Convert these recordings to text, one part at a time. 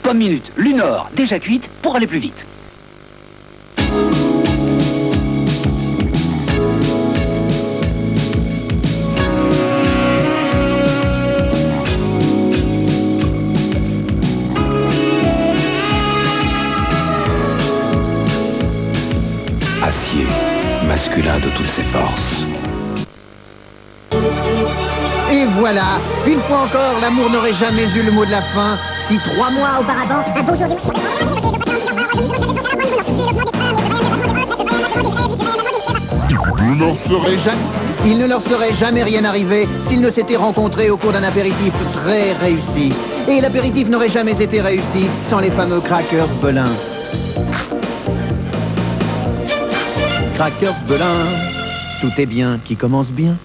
Pommes minutes, Lunor, déjà cuite pour aller plus vite. Acier, masculin de toutes ses forces. Et voilà, une fois encore, l'amour n'aurait jamais eu le mot de la fin. Si 3 mois auparavant, un beau jour il ne leur serait jamais rien arrivé s'ils ne s'étaient rencontrés au cours d'un apéritif très réussi. Et l'apéritif n'aurait jamais été réussi sans les fameux crackers Belin. Crackers Belin, tout est bien qui commence bien.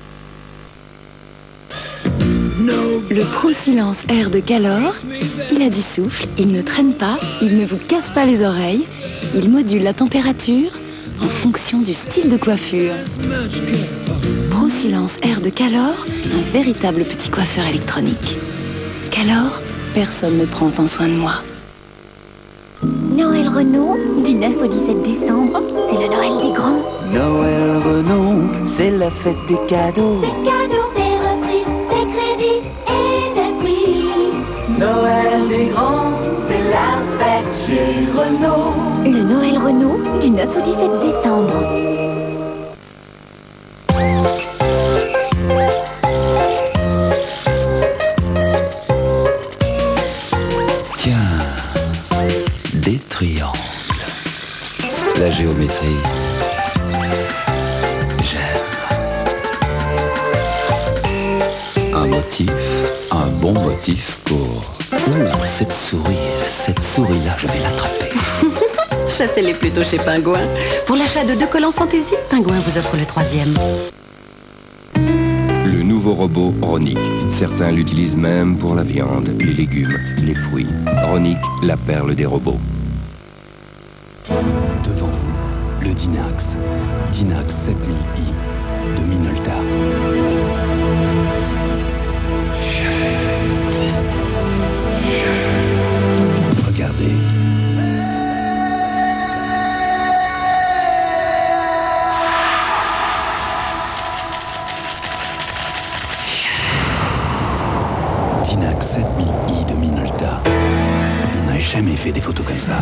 Le Pro Silence Air de Calor, il a du souffle, il ne traîne pas, il ne vous casse pas les oreilles, il module la température en fonction du style de coiffure. Pro Silence Air de Calor, un véritable petit coiffeur électronique. Calor, personne ne prend autant soin de moi. Noël Renault, du 9 au 17 décembre, c'est le Noël des grands. Noël Renault, c'est la fête des cadeaux. Des cadeaux, des reprises, des crédits et des prix. Noël des grands, c'est la fête chez Renault. Le Noël Renault, du 9 au 17 décembre. Des triangles. La géométrie. J'aime. Un motif, un bon motif pour... cette souris-là, je vais l'attraper. Chassez-les plutôt chez Pingouin. Pour l'achat de 2 collants fantaisie, Pingouin vous offre le 3e. Le nouveau robot Ronic. Certains l'utilisent même pour la viande, les légumes, les fruits. Ronic, la perle des robots. Devant vous, le Dynax. Dynax 7000i de Minolta. Regardez. Dynax 7000i de Minolta. On n'a jamais fait des photos comme ça.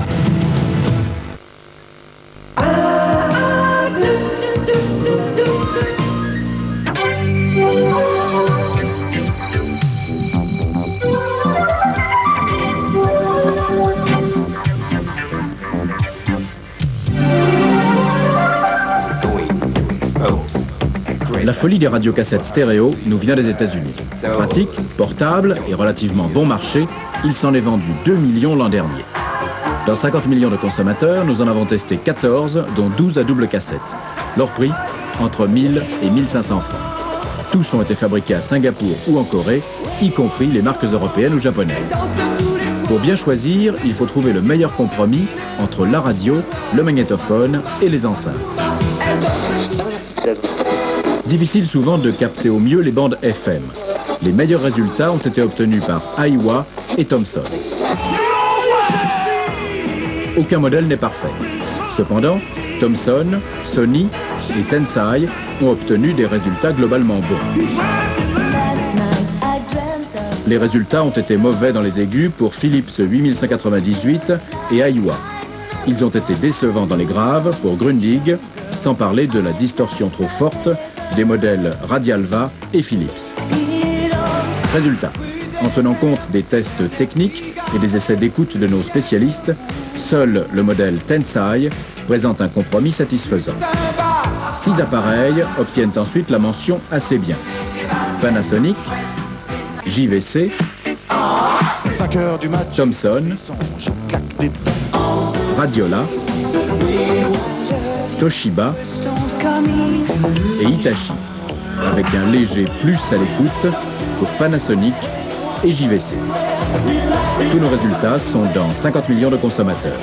La folie des radiocassettes stéréo nous vient des États-Unis. Pratique, portable et relativement bon marché, il s'en est vendu 2 millions l'an dernier. Dans 50 millions de consommateurs, nous en avons testé 14, dont 12 à double cassette. Leur prix, entre 1000 et 1500 francs. Tous ont été fabriqués à Singapour ou en Corée, y compris les marques européennes ou japonaises. Pour bien choisir, il faut trouver le meilleur compromis entre la radio, le magnétophone et les enceintes. Difficile souvent de capter au mieux les bandes FM. Les meilleurs résultats ont été obtenus par Aiwa et Thomson. Aucun modèle n'est parfait. Cependant, Thomson, Sony et Tensai ont obtenu des résultats globalement bons. Les résultats ont été mauvais dans les aigus pour Philips 8198 et Aiwa. Ils ont été décevants dans les graves pour Grundig, sans parler de la distorsion trop forte des modèles Radialva et Philips. Résultat, en tenant compte des tests techniques et des essais d'écoute de nos spécialistes, seul le modèle Tensai présente un compromis satisfaisant. 6 appareils obtiennent ensuite la mention assez bien. Panasonic, JVC, Thomson, Radiola, Toshiba et Hitachi, avec un léger plus à l'écoute pour Panasonic et JVC. Tous nos résultats sont dans 50 millions de consommateurs.